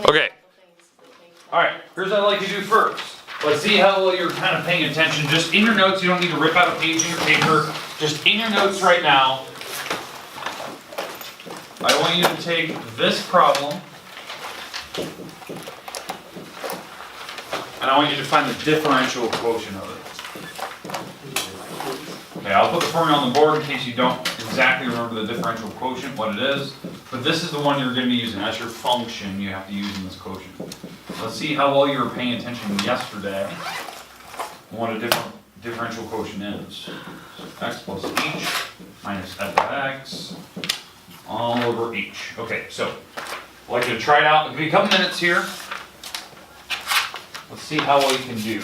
Okay. Alright, here's what I'd like to do first. Let's see how well you're kind of paying attention. Just in your notes, you don't need to rip out a page in your paper. Just in your notes right now, I want you to take this problem, and I want you to find the differential quotient of it. Okay, I'll put the formula on the board in case you don't exactly remember the differential quotient, what it is. But this is the one you're going to be using. That's your function you have to use in this quotient. Let's see how well you were paying attention yesterday and what a differential quotient is. So x plus h minus f of x all over h. Okay, so I'd like you to try it out. It'll be a couple minutes here. Let's see how well you can do.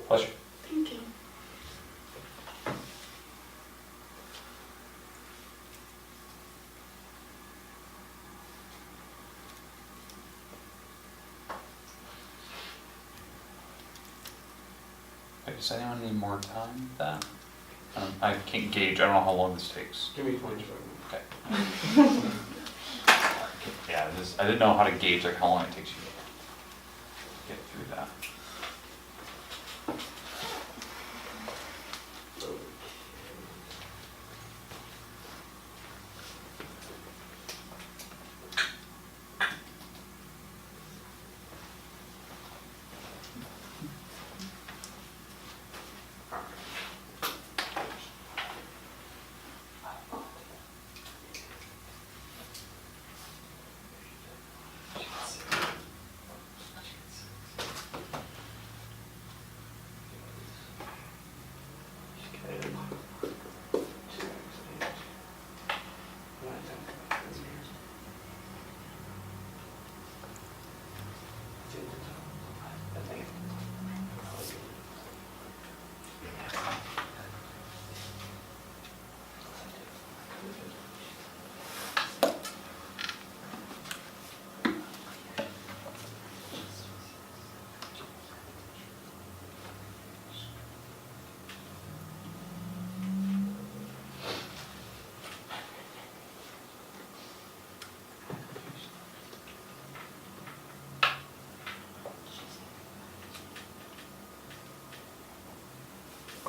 Pleasure. Thank you. Does anyone need more time with that? I can't gauge. I don't know how long this takes. Give me 25 minutes. Okay. Yeah, I didn't know how to gauge like how long it takes you to get through that.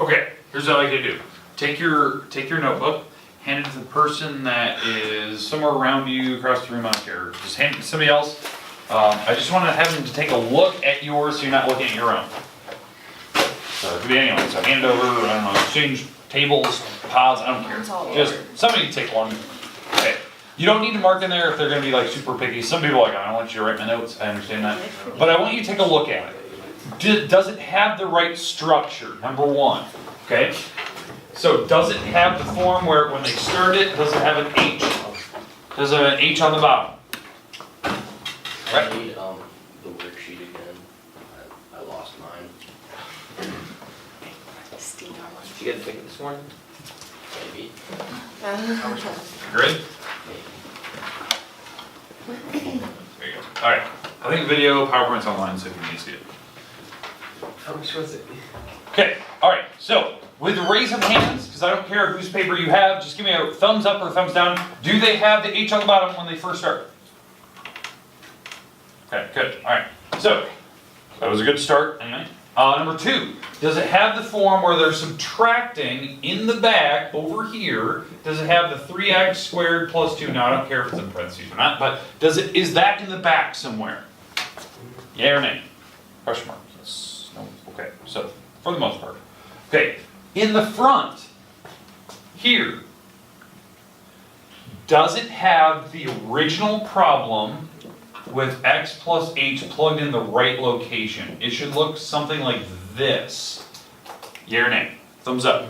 Okay, here's what I like to do. Take your notebook, hand it to the person that is somewhere around you, across the room, I don't care. Just hand it to somebody else. I just want to have them to take a look at yours so you're not looking at your own. So it could be anyone, so hand over, I don't know, exchange tables, pods, I don't care. Just somebody take one. Okay. You don't need to mark in there if they're gonna be like super picky. Some people are like, I don't want you to write my notes, I understand that. But I want you to take a look at it. Does it have the right structure, number one, okay? So does it have the form where when they start it, does it have an H? Does it have an H on the bottom? Right. I need the worksheet again. I lost mine. Did you get to pick it this morning? Maybe. Good? There you go. Alright, I think video, PowerPoint's online, so if you need to see it. How much was it? Okay, alright, so with the raise of hands, because I don't care whose paper you have, just give me a thumbs up or a thumbs down. Do they have the H on the bottom when they first start? Okay, good, alright. So, that was a good start, anyway. Number two, does it have the form where they're subtracting in the back over here? Does it have the 3x squared plus 2? Now, I don't care if it's in parentheses or not, but is that in the back somewhere? Yeah or nay? Question mark. Yes. No. Okay. So, for the most part. Okay. In the front, here, does it have the original problem with x plus h plugged in the right location? It should look something like this. Yeah or nay? Thumbs up.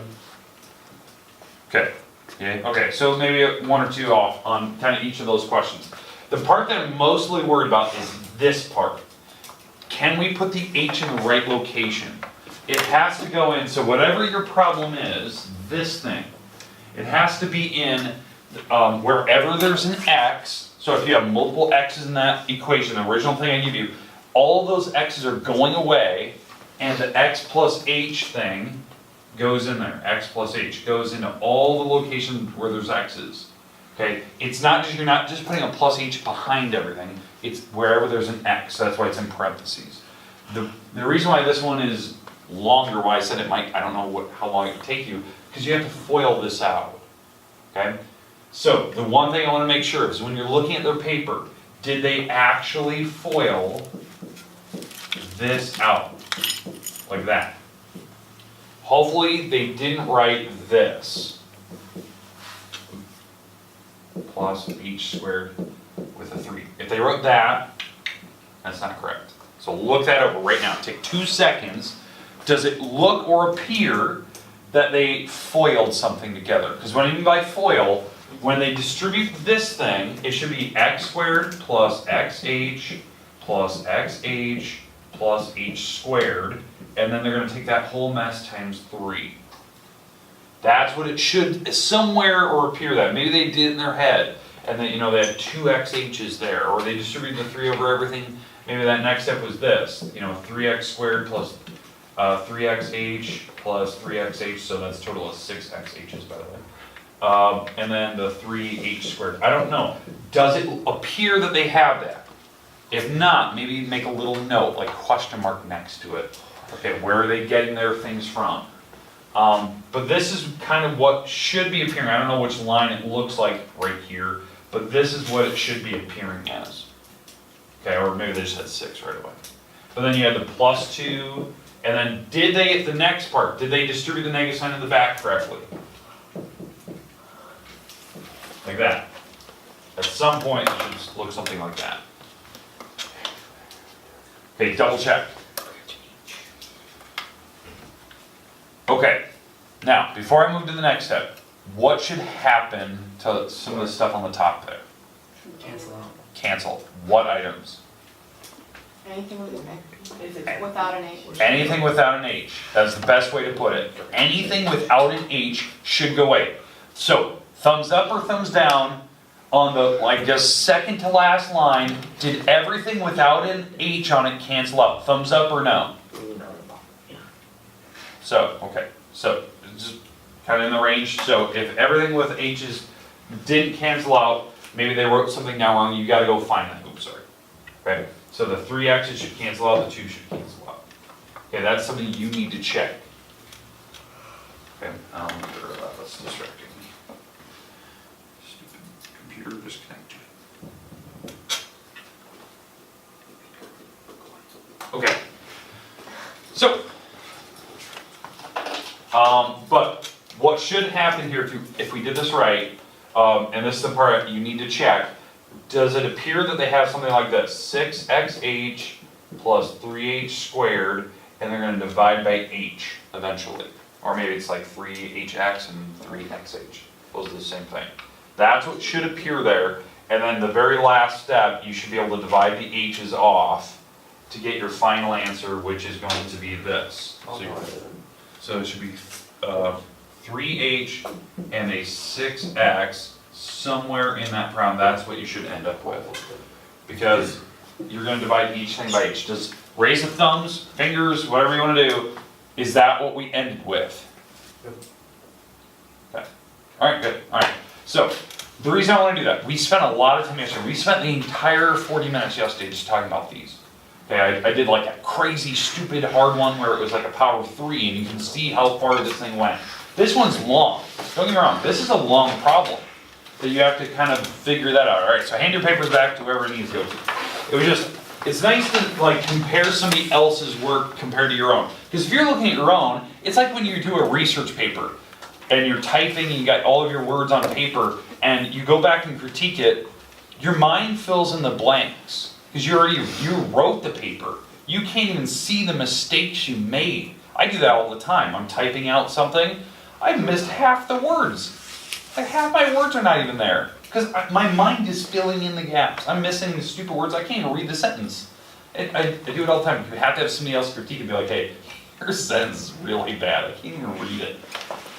Okay. Yeah. Okay, so maybe one or two off on kind of each of those questions. The part that I'm mostly worried about is this part. Can we put the h in the right location? It has to go in, so whatever your problem is, this thing, it has to be in wherever there's an x. So if you have multiple x's in that equation, the original thing I give you, all of those x's are going away, and the x plus h thing goes in there. X plus h goes into all the locations where there's x's. Okay, it's not just, you're not just putting a plus h behind everything, it's wherever there's an x, that's why it's in parentheses. The reason why this one is longer, why I said it might, I don't know how long it would take you, because you have to FOIL this out. Okay? So, the one thing I want to make sure is when you're looking at their paper, did they actually FOIL this out? Like that. Hopefully they didn't write this. Plus h squared with a 3. If they wrote that, that's not correct. So look that over right now. Take 2 seconds. Does it look or appear that they FOILed something together? Because what I mean by FOIL, when they distribute this thing, it should be x squared plus xh plus xh plus h squared, and then they're going to take that whole mess times 3. That's what it should somewhere or appear that. Maybe they did in their head, and then they had 2 xh's there, or they distributed the 3 over everything. Maybe that next step was this, 3x squared plus 3xh plus 3xh, so that's a total of 6 xh's, by the way. And then the 3h squared. I don't know. Does it appear that they have that? If not, maybe make a little note, like question mark next to it. Okay, where are they getting their things from? But this is kind of what should be appearing. I don't know which line it looks like right here, but this is what it should be appearing as. Okay, or maybe they just had 6 right away. But then you had the plus 2, and then did they, the next part, did they distribute the negative sign in the back correctly? Like that. At some point, it should look something like that. Okay, double check. Okay, now, before I move to the next step, what should happen to some of the stuff on the top there? Cancel out. Cancel. What items? Anything with an if it's without an H. Anything without an H. That's the best way to put it. Anything without an H should go away. So, thumbs up or thumbs down on the, just second to last line, did everything without an H on it cancel out? Thumbs up or no? So, okay. So, just kind of in the range. So, if everything with H's didn't cancel out, maybe they wrote something down wrong, you gotta go find that. Oops, sorry. Okay? So the 3 x's should cancel out, the 2 should cancel out. Okay, that's something you need to check. Okay, I'll get rid of that, that's distracting me. Stupid computer disconnected. Okay. So, but what should happen here if we did this right, and this is the part you need to check, does it appear that they have something like this, 6xh plus 3h squared, and they're gonna divide by h eventually? Or maybe it's like 3hx and 3xh, those are the same thing. That's what should appear there, and then the very last step, you should be able to divide the h's off to get your final answer, which is going to be this. So it should be 3h and a 6x somewhere in that problem. That's what you should end up with. Because you're going to divide each thing by h. Just raise the thumbs, fingers, whatever you want to do. Is that what we ended with? Okay. All right, good. All right. So the reason I want to do that, we spent a lot of time yesterday. We spent the entire 40 minutes yesterday just talking about these. Okay, I did like a crazy, stupid, hard one where it was like a power of 3, and you can see how far this thing went. This one's long. Don't get me wrong, this is a long problem that you have to kind of figure that out. All right, so hand your papers back to whoever it needs to go to. It was just, it's nice to like compare somebody else's work compared to your own. Because if you're looking at your own, it's like when you do a research paper and you're typing and you got all of your words on paper and you go back and critique it, your mind fills in the blanks. Because you wrote the paper. You can't even see the mistakes you made. I do that all the time. I'm typing out something. I missed half the words. Like half my words are not even there. Because my mind is filling in the gaps. I'm missing the stupid words. I can't even read the sentence. I do it all the time. You have to have somebody else critique and be like, hey, your sentence is really bad. I can't even read it.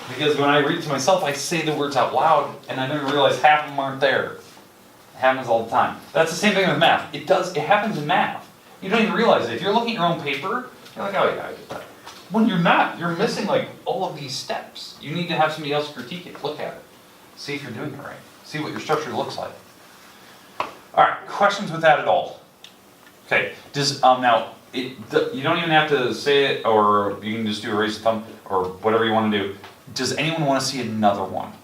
Because when I read it to myself, I say the words out loud and I don't realize half of them aren't there. It happens all the time. That's the same thing with math. It happens in math. You don't even realize it. If you're looking at your own paper, you're like, oh yeah, I did that. When you're not, you're missing like all of these steps. You need to have somebody else critique it, look at it, see if you're doing it right, see what your structure looks like. All right, questions with that at all? Okay, does, you don't even have to say it, or you can just do a raise the thumb, or whatever you want to do. Does anyone want to see another one?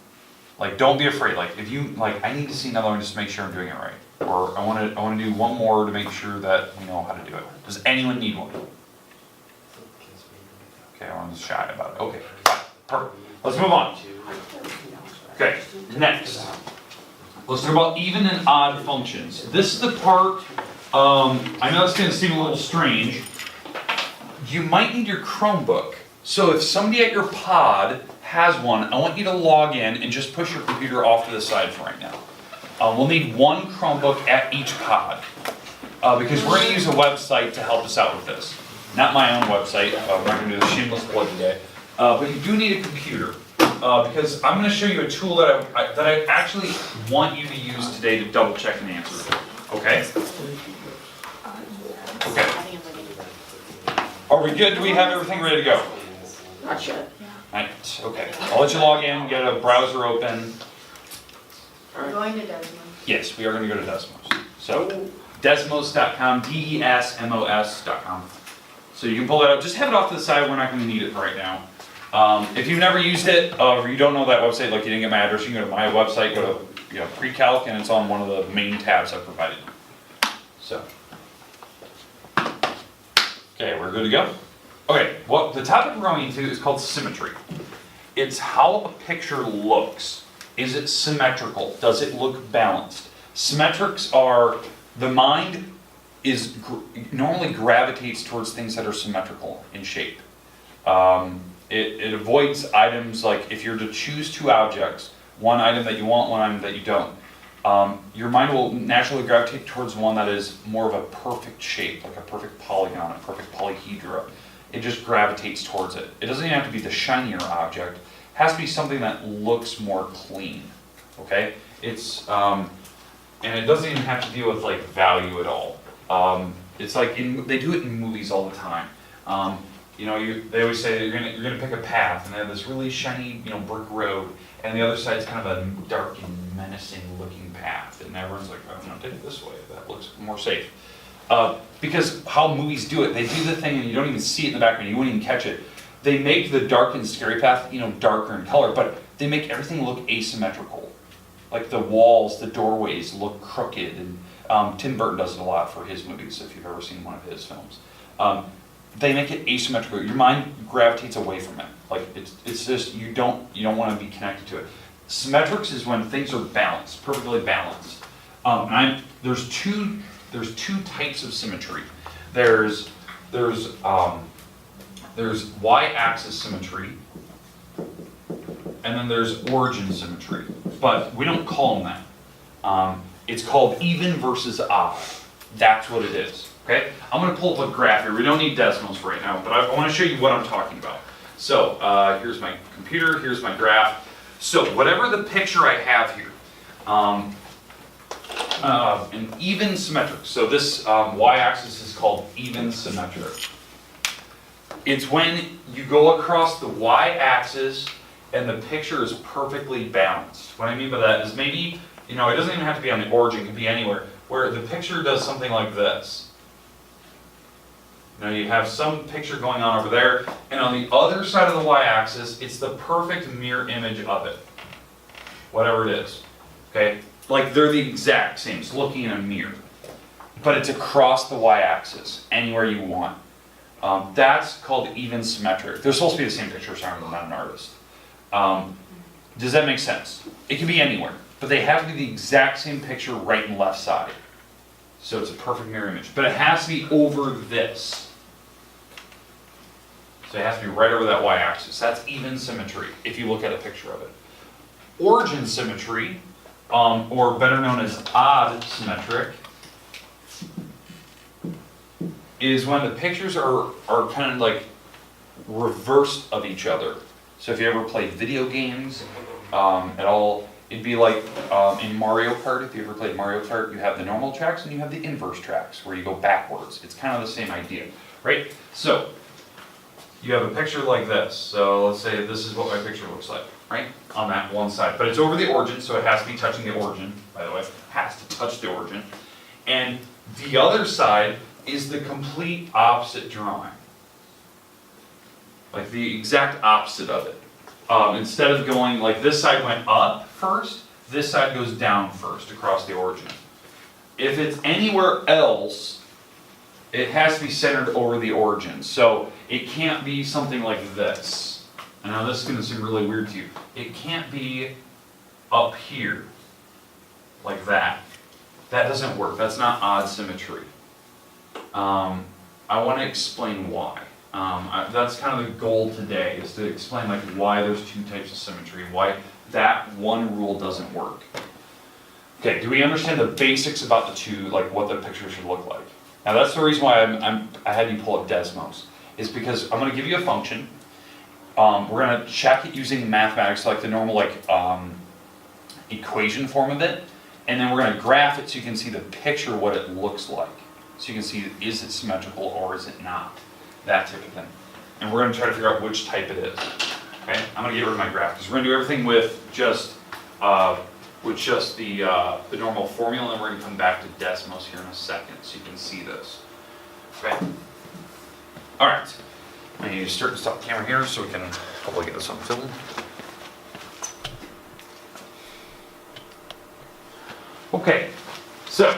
Like, don't be afraid. Like, if you, like, I need to see another one just to make sure I'm doing it right. Or I want to do one more to make sure that we know how to do it. Does anyone need one? Okay, everyone's shy about it. Okay, fine, perfect. Let's move on. Okay, next. Let's talk about even and odd functions. This is the part, I know it's going to seem a little strange. You might need your Chromebook. So if somebody at your pod has one, I want you to log in and just push your computer off to the side for right now. We'll need one Chromebook at each pod because we're going to use a website to help us out with this. Not my own website, we're not going to do the shameless plug today. But you do need a computer because I'm going to show you a tool that I actually want you to use today to double check an answer. Okay? Okay. Are we good? Do we have everything ready to go? Not yet. Right, okay. I'll let you log in, get a browser open. We're going to Desmos. Yes, we are going to go to Desmos. So, desmos.com, desmos.com. So you can pull that up. Just have it off to the side. We're not going to need it right now. If you've never used it, or you don't know that website, like you didn't get my address, you can go to my website, go to PreCalc, and it's on one of the main tabs I've provided. So, okay, we're good to go. Okay, well, the topic we're going into is called symmetry. It's how a picture looks. Is it symmetrical? Does it look balanced? Symmetrics are, the mind is normally gravitates towards things that are symmetrical in shape. It avoids items like if you're to choose two objects, one item that you want, one item that you don't. Your mind will naturally gravitate towards one that is more of a perfect shape, like a perfect polygon, a perfect polyhedra. It just gravitates towards it. It doesn't even have to be the shinier object. It has to be something that looks more clean, okay? It's, and it doesn't even have to deal with like value at all. It's like, they do it in movies all the time. They always say that you're gonna pick a path, and they have this really shiny, brick road, and the other side is kind of a dark and menacing looking path, and everyone's like, I'm gonna take it this way, that looks more safe. Because how movies do it, they do the thing and you don't even see it in the background, you wouldn't even catch it. they make the dark and scary path, darker in color, but they make everything look asymmetrical. Like the walls, the doorways look crooked, and Tim Burton does it a lot for his movies, if you've ever seen one of his films. They make it asymmetrical. Your mind gravitates away from it. Like it's just, you don't want to be connected to it. Symmetrics is when things are balanced, perfectly balanced. There's two types of symmetry. There's y-axis symmetry, and then there's origin symmetry. But we don't call them that. It's called even versus odd. That's what it is. Okay? I'm going to pull up a graph here. We don't need decimals right now, but I want to show you what I'm talking about. So here's my computer. Here's my graph. So whatever the picture I have here, an even symmetric. So this y-axis is called even symmetric. It's when you go across the y-axis and the picture is perfectly balanced. What I mean by that is maybe, it doesn't even have to be on the origin, it could be anywhere, where the picture does something like this. You have some picture going on over there, and on the other side of the y-axis, it's the perfect mirror image of it. Whatever it is. Okay? Like they're the exact same. It's looking in a mirror. But it's across the y-axis, anywhere you want. That's called even symmetric. They're supposed to be the same picture, sorry, I'm not an artist. Does that make sense? It can be anywhere, but they have to be the exact same picture right and left side. So it's a perfect mirror image. But it has to be over this. So it has to be right over that y-axis. That's even symmetry, if you look at a picture of it. Origin symmetry, or better known as odd symmetric, is when the pictures are kind of like reversed of each other. So if you ever played video games at all, it'd be like in Mario Kart. If you ever played Mario Kart, you have the normal tracks and you have the inverse tracks where you go backwards. It's kind of the same idea, right? So you have a picture like this. So let's say this is what my picture looks like, right? On that one side. But it's over the origin, so it has to be touching the origin, by the way. It has to touch the origin. And the other side is the complete opposite drawing. Like the exact opposite of it. Instead of going like this side went up first, this side goes down first across the origin. If it's anywhere else, it has to be centered over the origin. So it can't be something like this. I know this is going to seem really weird to you. It can't be up here, like that. That doesn't work. That's not odd symmetry. I want to explain why. That's kind of the goal today, is to explain like why there's two types of symmetry, why that one rule doesn't work. Okay, do we understand the basics about the two, like what the picture should look like? Now that's the reason why I had you pull up Desmos, is because I'm going to give you a function. We're going to check it using mathematics, like the normal equation form of it, and then we're going to graph it so you can see the picture, what it looks like. So you can see, is it symmetrical or is it not? That type of thing. And we're going to try to figure out which type it is. Okay, I'm going to get rid of my graph because we're going to do everything with just the normal formula, and then we're going to come back to Desmos here in a second so you can see this. Okay. All right. I need to start and stop the camera here so we can hopefully get this on film. Okay. So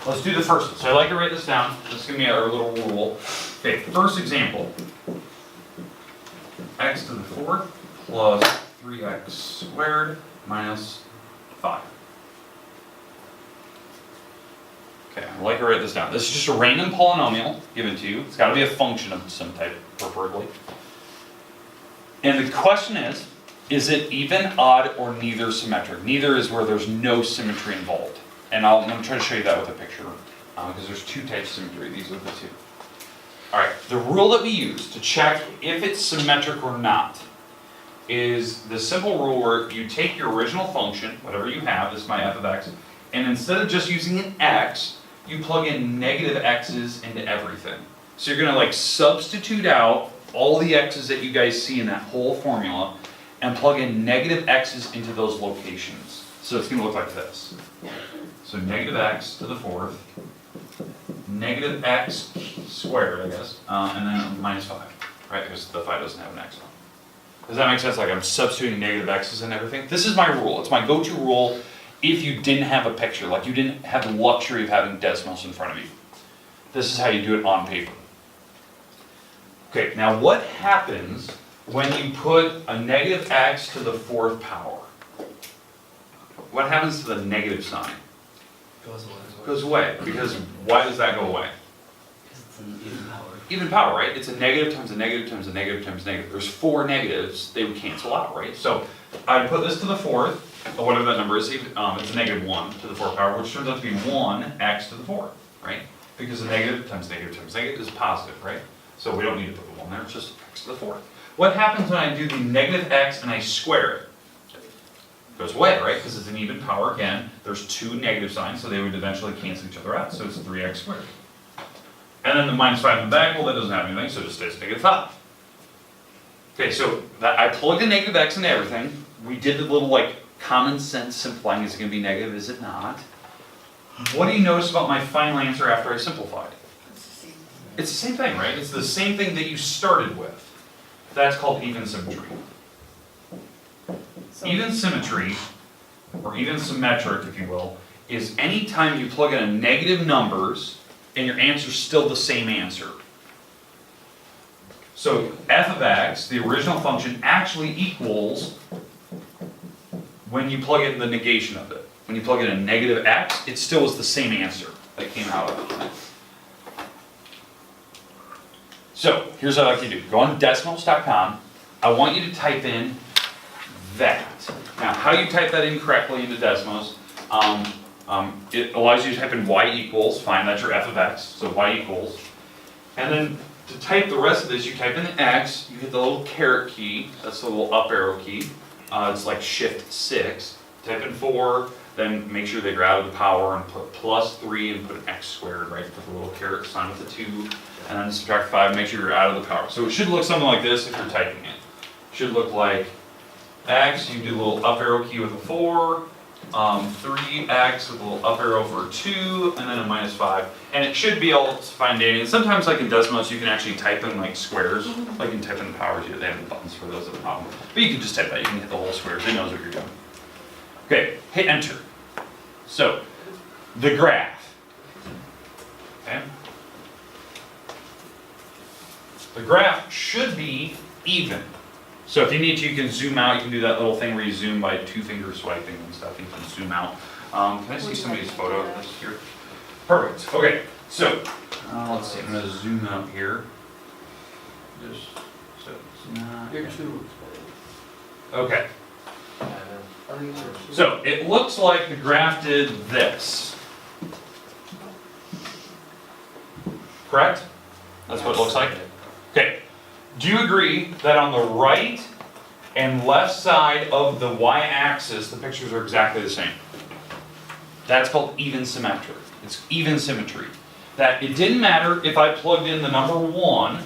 let's do the first one. So I like to write this down. This is going to be our little rule. Okay, first example. X to the fourth plus 3x squared minus 5. Okay, I like to write this down. This is just a random polynomial given to you. It's got to be a function of some type, preferably. And the question is it even, odd, or neither symmetric? Neither is where there's no symmetry involved. And I'm going to try to show you that with a picture, because there's two types of symmetry. These are the two. All right, the rule that we use to check if it's symmetric or not is the simple rule where you take your original function, whatever you have, this is my f of x, and instead of just using an x, you plug in negative x's into everything. So you're going to substitute out all the x's that you guys see in that whole formula and plug in negative x's into those locations. So it's going to look like this. So negative x to the fourth, negative x squared, I guess, and then minus 5, right? Because the 5 doesn't have an x on it. Does that make sense? Like I'm substituting negative x's and everything. This is my rule. It's my go-to rule if you didn't have a picture, like you didn't have the luxury of having decimals in front of you. This is how you do it on paper. Okay, now what happens when you put a negative x to the 4th power? What happens to the negative sign? Goes away. Because why does that go away? Because it's an even power. Even power, right? It's a negative times a negative times a negative times a negative. There's 4 negatives, they would cancel out, right? So I put this to the 4th, or whatever that number is, it's a negative 1 to the 4th power, which turns out to be 1x to the 4th, right? Because a negative times negative times negative is positive, right? So we don't need to put the 1 there, it's just x to the 4th. What happens when I do the negative x and I square it? It goes away, right? Because it's an even power again. There's 2 negative signs, so they would eventually cancel each other out, so it's 3x squared. And then the minus 5 in the back, well, that doesn't have anything, so it just stays negative 5. Okay, so that, I plugged a negative x into everything. We did the little, like, common sense simplifying. Is it going to be negative? Is it not? What do you notice about my final answer after I simplified? It's the same thing, right? It's the same thing that you started with. That's called even symmetry. Even symmetry, or even symmetric, if you will, is any time you plug in a negative numbers and your answer's still the same answer. So f of x, the original function, actually equals, when you plug in the negation of it, when you plug in a negative x, it still is the same answer that came out of it. So here's what I like you to do. Go on decimals.com. I want you to type in that. Now, how you type that in correctly into decimals, it allows you to type in y equals, fine, that's your f of x, so y equals. And then to type the rest of this, you type in the x, you hit the little caret key, that's the little up arrow key. It's like shift 6. Type in 4, then make sure that you're out of the power and put plus 3 and put an x squared, right? Put the little caret sign with the 2, and then subtract 5, make sure you're out of the power. So it should look something like this if you're typing it. It should look like x, you do a little up arrow key with a 4, 3x with a little up arrow for 2, and then a minus 5. And it should be all fine dandy. And sometimes, like in decimals, you can actually type in like squares. Like you can type in the powers, they have the buttons for those, no problem. But you can just type that, you can hit the whole squares, it knows what you're doing. Okay, hit enter. So, the graph. Okay? The graph should be even. So if you need to, you can zoom out. You can do that little thing where you zoom by 2-finger swiping and stuff. You can zoom out. Can I see somebody's photo of this here? Perfect. Okay. So let's see. I'm going to zoom out here. Just so it's not. Here too. Okay. So it looks like the graph did this. Correct? That's what it looks like? Okay. Do you agree that on the right and left side of the y-axis, the pictures are exactly the same? That's called even symmetry. It's even symmetry. That it didn't matter if I plugged in the number 1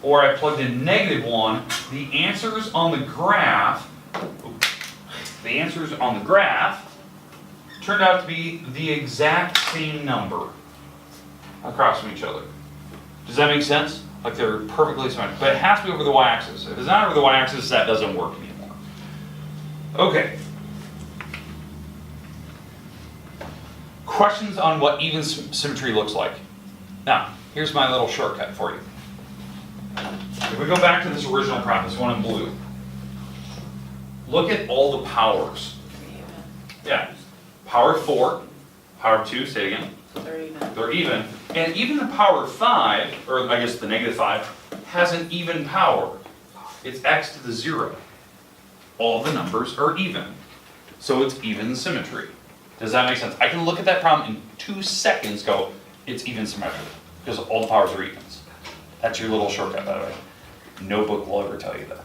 or I plugged in -1, the answers on the graph, turned out to be the exact same number across from each other. Does that make sense? Like they're perfectly symmetric. But it has to be over the y-axis. If it's not over the y-axis, that doesn't work anymore. Okay. Questions on what even symmetry looks like? Now, here's my little shortcut for you. If we go back to this original problem, this one in blue, look at all the powers. Yeah. Power 4, power 2, say it again. They're even. And even the power 5, or I guess the -5, has an even power. It's x to the 0. All the numbers are even. So it's even symmetry. Does that make sense? I can look at that problem in 2 seconds, go, it's even symmetric. Because all the powers are evens. That's your little shortcut, by the way. No book will ever tell you that.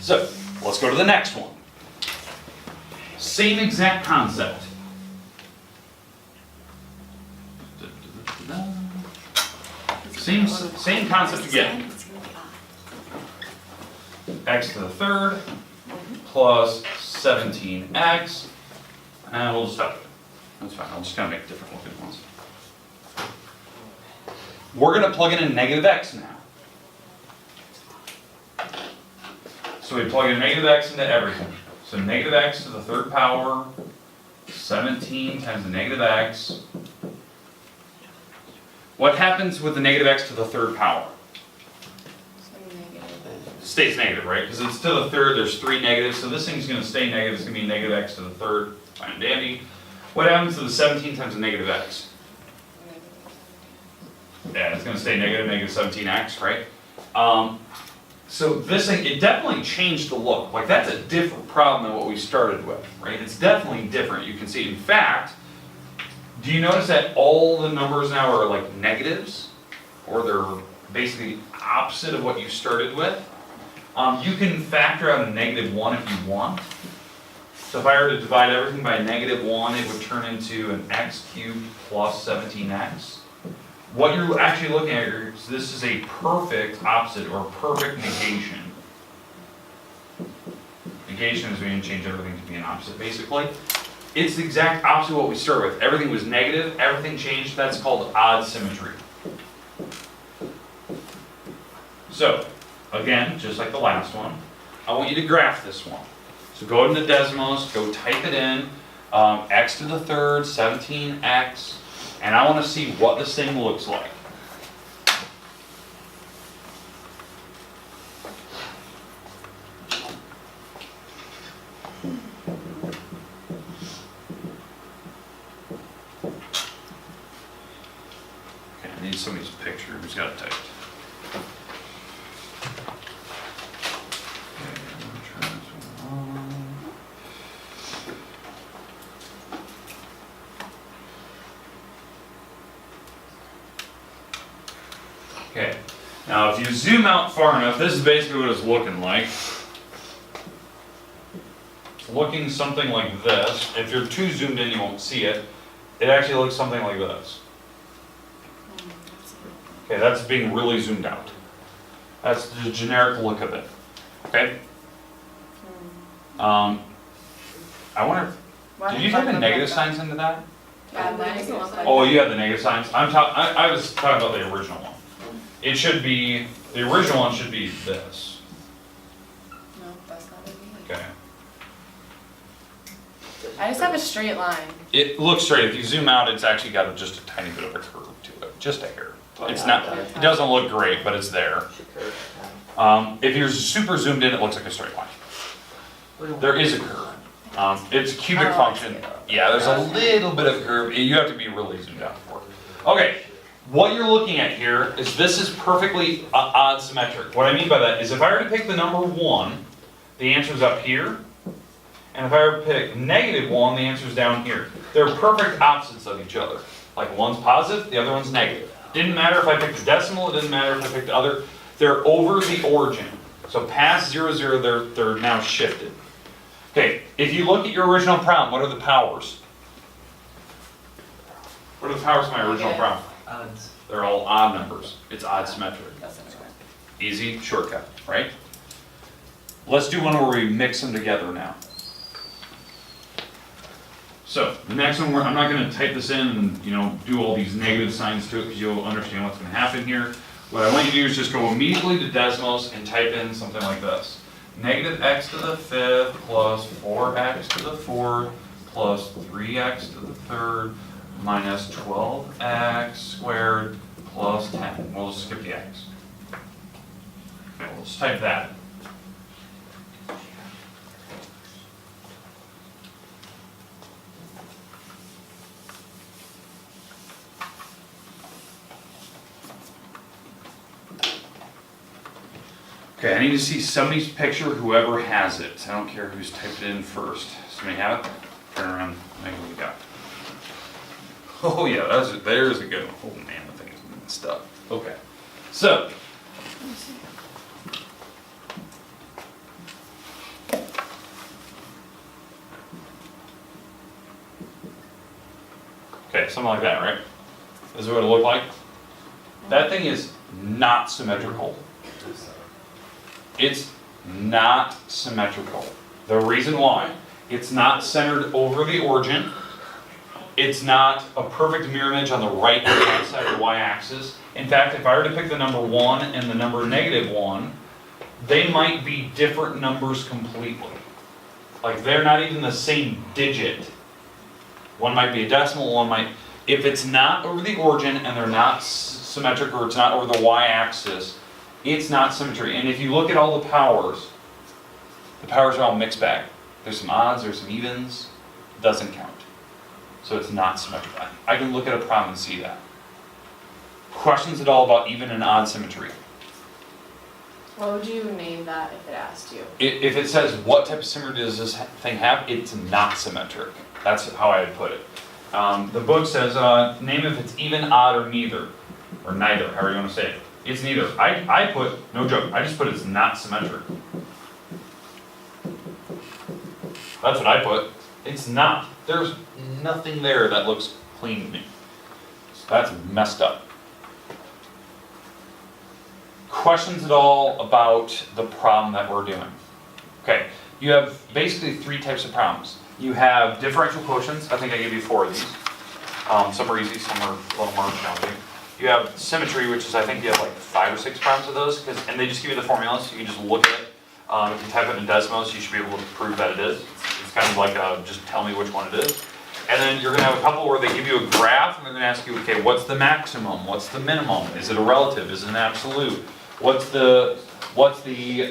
So, let's go to the next one. Same exact concept. Same concept again. X to the 3rd plus 17x, and we'll just stop it. That's fine, I'm just going to make different looking ones. We're going to plug in a -x now. So we plug a negative x into everything. So negative x to the third power, 17 times the negative x. What happens with the negative x to the third power? It stays negative, right? Because it's to the third, there's 3 negatives, so this thing's going to stay negative. It's going to be negative x to the third. Fine and dandy. What happens to the 17 times the negative x? Yeah, it's going to stay negative, negative 17x, right? So this thing, it definitely changed the look. Like, that's a different problem than what we started with, right? It's definitely different. You can see, in fact, do you notice that all the numbers now are like negatives? Or they're basically opposite of what you started with? You can factor out a -1 if you want. So if I were to divide everything by -1, it would turn into an x cubed plus 17x. What you're actually looking at here is this is a perfect opposite or perfect negation. Negation is when you change everything to be an opposite, basically. It's the exact opposite of what we started with. Everything was negative, everything changed. That's called odd symmetry. So, again, just like the last one, I want you to graph this one. So go into Desmos, go type it in, x to the third, 17x, and I want to see what this thing looks like. Okay, I need somebody's picture. Who's got it typed? Okay, now if you zoom out far enough, this is basically what it's looking like. It's looking something like this. If you're too zoomed in, you won't see it. It actually looks something like this. Okay, that's being really zoomed out. That's the generic look of it. Okay? I wonder, did you type in negative signs into that? Yeah, that doesn't look like. Oh, you have the negative signs? I was talking about the original one. It should be, the original one should be this. No, that's not it. Okay. I just have a straight line. It looks straight. If you zoom out, it's actually got just a tiny bit of a curve to it. Just a hair. It's not, it doesn't look great, but it's there. If you're super zoomed in, it looks like a straight line. There is a curve. It's a cubic function. Yeah, there's a little bit of curve. You have to be really zoomed out for it. Okay. What you're looking at here is this is perfectly odd symmetric. What I mean by that is if I were to pick the number 1, the answer is up here. And if I were to pick -1, the answer is down here. They're perfect opposites of each other. Like one's positive, the other one's negative. Didn't matter if I picked a decimal, it didn't matter if I picked the other. They're over the origin. So past 0, 0, they're now shifted. Okay, if you look at your original problem, what are the powers? What are the powers of my original problem? Odds. They're all odd numbers. It's odd symmetric. That's not right. Easy shortcut, right? Let's do one where we mix them together now. So the next one, I'm not going to type this in and do all these negative signs to it because you'll understand what's going to happen here. What I want you to do is just go immediately to Desmos and type in something like this. Negative x to the 5th plus 4x to the 4th plus 3x to the 3rd minus 12x squared plus 10. We'll just skip the x. Okay, we'll just type that. Okay, I need to see somebody's picture, whoever has it. I don't care who's typed it in first. Somebody have it? Turn around, maybe we got it. Oh yeah, there's a good one. Oh man, the thing is messed up. Okay, so. Okay, something like that, right? This is what it looked like. That thing is not symmetrical. It's not symmetrical. The reason why, it's not centered over the origin. It's not a perfect mirror image on the right and left side of the y-axis. In fact, if I were to pick the number 1 and the number -1, they might be different numbers completely. Like they're not even the same digit. One might be a decimal, one might, if it's not over the origin and they're not symmetric or it's not over the y-axis, it's not symmetry. And if you look at all the powers are all mixed bag. There's some odds, there's some evens, doesn't count. So it's not symmetric. I can look at a problem and see that. Questions at all about even and odd symmetry? What would you name that if it asked you? If it says what type of symmetry does this thing have, it's not symmetric. That's how I would put it. The book says name if it's even, odd, or neither. Or neither, however you want to say it. It's neither. I put, no joke, I just put it's not symmetric. That's what I put. It's not. There's nothing there that looks clean to me. So that's messed up. Questions at all about the problem that we're doing? Okay, you have basically three types of problems. You have differential quotients. I think I gave you 4 of these. Some are easy, some are a little more challenging. You have symmetry, which is, I think you have like 5 or 6 problems of those, and they just give you the formulas, so you can just look at it. If you type it in Desmos, you should be able to prove that it is. It's kind of like just tell me which one it is. And then you're going to have a couple where they give you a graph, and they're going to ask you, okay, what's the maximum? What's the minimum? Is it a relative? Is it an absolute? What's the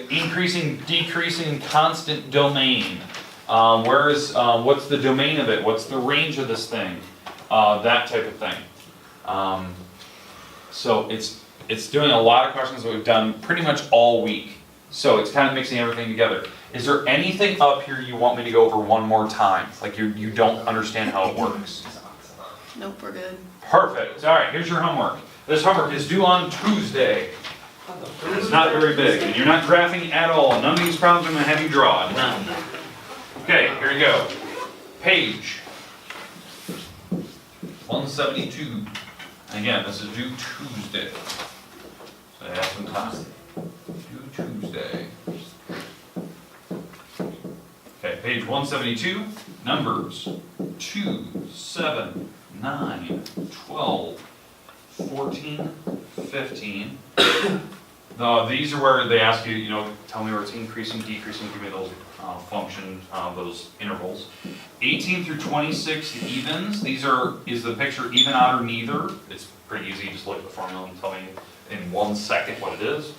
increasing, decreasing, constant domain? What's the domain of it? What's the range of this thing? That type of thing. So it's doing a lot of questions that we've done pretty much all week. So it's kind of mixing everything together. Is there anything up here you want me to go over one more time? Like you don't understand how it works? Nope, we're good. Perfect. All right, here's your homework. This homework is due on Tuesday. And it's not very big, and you're not graphing at all. None of these problems I'm going to have you draw. None. Okay, here you go. Page 172. Again, this is due Tuesday. So I have some time. Due Tuesday. Okay, page 172. Numbers 2, 7, 9, 12, 14, 15. These are where they ask you, tell me where it's increasing, decreasing, give me those functions, those intervals. 18 through 26, the evens. Is the picture even, odd, or neither? It's pretty easy, just look at the formula and tell me in 1 second what it is.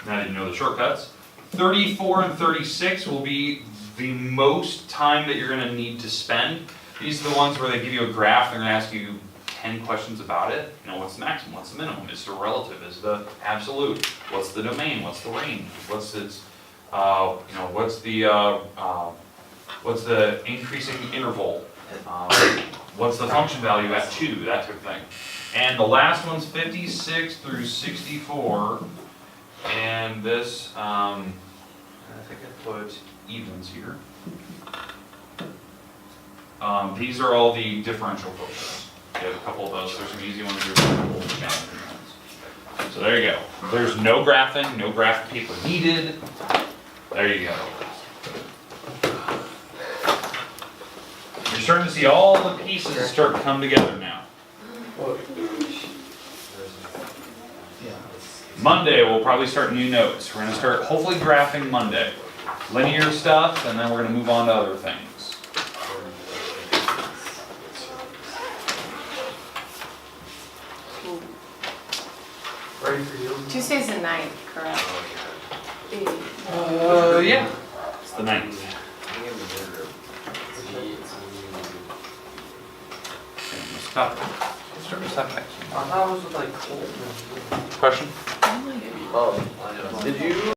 And I didn't know the shortcuts. 34 and 36 will be the most time that you're going to need to spend. These are the ones where they give you a graph, they're going to ask you 10 questions about it. What's the maximum? What's the minimum? Is it a relative? Is it the absolute? What's the domain? What's the range? What's its, what's the increasing interval? What's the function value at 2? That type of thing. And the last one's 56 through 64. And this, I think I put evens here. These are all the differential quotients. You have a couple of those. There's some easy ones, there's a couple of challenging ones. So there you go. There's no graphing, no graph paper needed. There you go. You're starting to see all the pieces start to come together now. Monday, we'll probably start new notes. We're going to start hopefully graphing Monday. Linear stuff, and then we're going to move on to other things. Ready for you? Tuesday's the 9th, correct? Yeah. It's the 9th. Stop. Start with setbacks. I thought it was like cold. Question? Oh, did you?